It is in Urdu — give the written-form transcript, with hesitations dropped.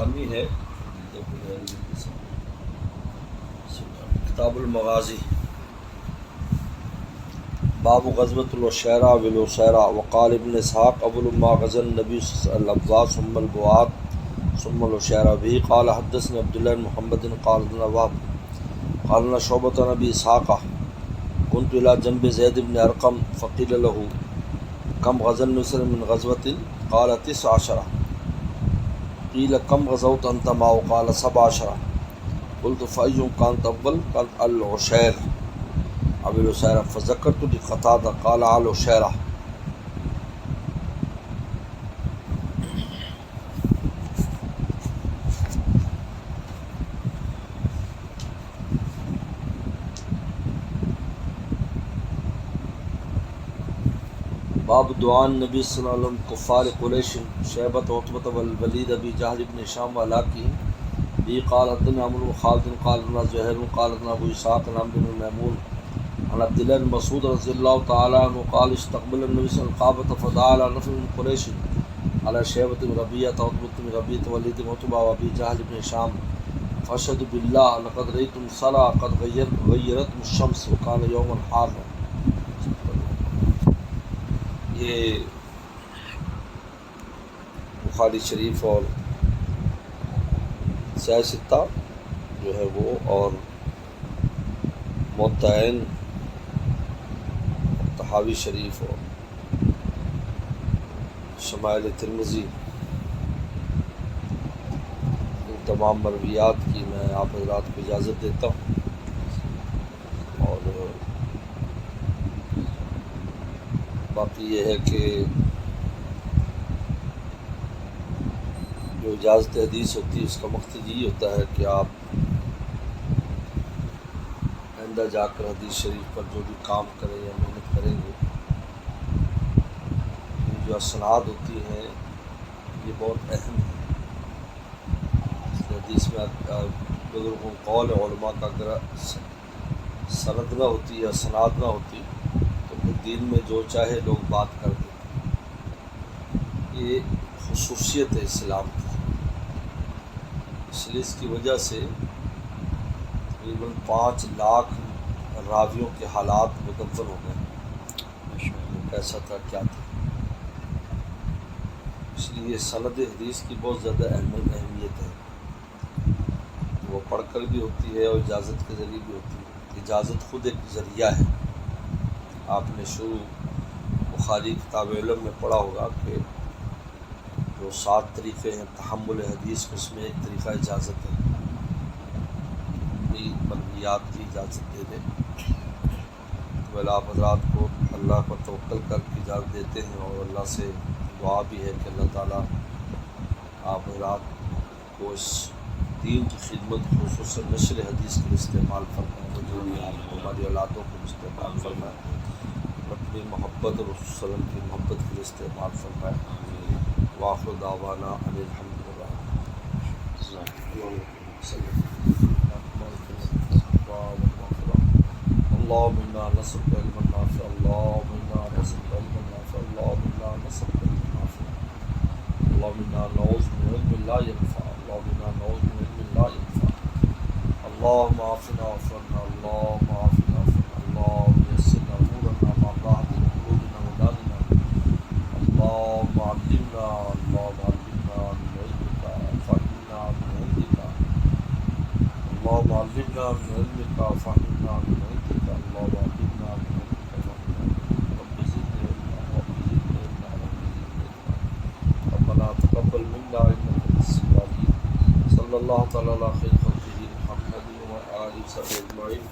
آسانی ہے کتاب المغازی باب غزوۃ العشیرہ والعشیرہ وقال ابن اسحاق اول ما غزا النبی الابضاع ثم البعاث ثم العشیرہ به قال حدثنا عبد الله بن محمد قال لنا وهب قال لنا شعبة بن ابي اسحاق كنت الى جنب زید بن ارقم فقيل له كم غزا النبي من غزوة قال 19 قيل كم غزوت انت معه قال 17 قلت فأيهم كانت أول قال العشير أو العشيرة فذكرت لقتادة قال العشيرة باب دعاء النبي صلى الله عليه وسلم كفار قريش شيبة وعتبة والوليد أبي جهل بن هشام ولاكي بي قال حدثنا عمرو بن خالد قال لنا زهير قال لنا ابو اسحاق عن عمرو بن ميمون عن عبد الله بن مسعود رضي الله تعالى عنه قال استقبل النبي صلى الله عليه وسلم فدعا على نفر من قريش على شيبة بن ربيعة وعتبة بن ربيعة والوليد بن عتبة وابي جهل بن هشام فاشهدوا بالله لقد رأيتم صلاة قد غيرتم الشمس وكان يوما حارا. یہ بخاری شریف اور سیاستہ جو ہے وہ اور موطئین طحاوی شریف اور شمائل ترمذی ان تمام مرویات کی میں آپ حضرات کو اجازت دیتا ہوں. اور باقی یہ ہے کہ جو اجازت حدیث ہوتی ہے اس کا مقصد یہی ہوتا ہے کہ آپ آئندہ جا کر حدیث شریف پر جو بھی کام کریں یا محنت کریں گے جو اسناد ہوتی ہیں یہ بہت اہم ہے. حدیث میں بزرگوں قول علماء کا اگر سند نہ ہوتی یا اسناد نہ ہوتی تو پھر دین میں جو چاہے لوگ بات کر دیتے. یہ خصوصیت ہے اسلام کی. اس لیے اس کی وجہ سے تقریباً 5 لاکھ راویوں کے حالات مدون ہو گئے. کیسا تھا کیا تھا. اس لیے سند حدیث کی بہت زیادہ اہمیت ہے. وہ پڑھ کر بھی ہوتی ہے اور اجازت کے ذریعے بھی ہوتی ہے. اجازت خود ایک ذریعہ ہے. آپ نے شروع بخاری کتاب علم میں پڑھا ہوگا کہ جو 7 طریقے ہیں تحمل حدیث میں اس میں ایک طریقہ اجازت ہے. مرویات کی اجازت دے دیں تو آپ حضرات کو اللہ پر توکل کر کے اجازت دیتے ہیں. اور اللہ سے دعا بھی ہے کہ اللہ تعالیٰ آپ حضرات کو اس دین کی خدمت خصوصاً نشر حدیث کے استعمال فرمائیں. جو بھی آپ کو ہماری اولادوں کو استعمال فرمائیں. اپنی محبت اور رسول صلی اللہ علیہ وسلم کی محبت کے لیے استعمال فرمائیں. وآخر دعوانا ان الحمد للہ. اللهم انا نسألك علما نافعا اللهم انا نسألك علما نافعا اللهم انا نسألك علما نافعا اللهم انا نعوذ من علم لا ينفع اللهم انا نعوذ من علم لا ينفع اللهم عافنا واعف عنا اللهم عافنا واعف عنا اللهم يسر لنا امورنا مع راحة قلوبنا وداننا اللهم علمنا من علمك فهمنا من عندك اللهم علمنا من علمك فهمنا من عندك اللهم علمنا من علمك فهمنا رب زدني علما رب زدني علما رب زدني علما ربنا تقبل منا انك انت السميع العليم. صلی اللہ تعالی علی خیر خلقہ محمد و آلہ وصحبہ اجمعین.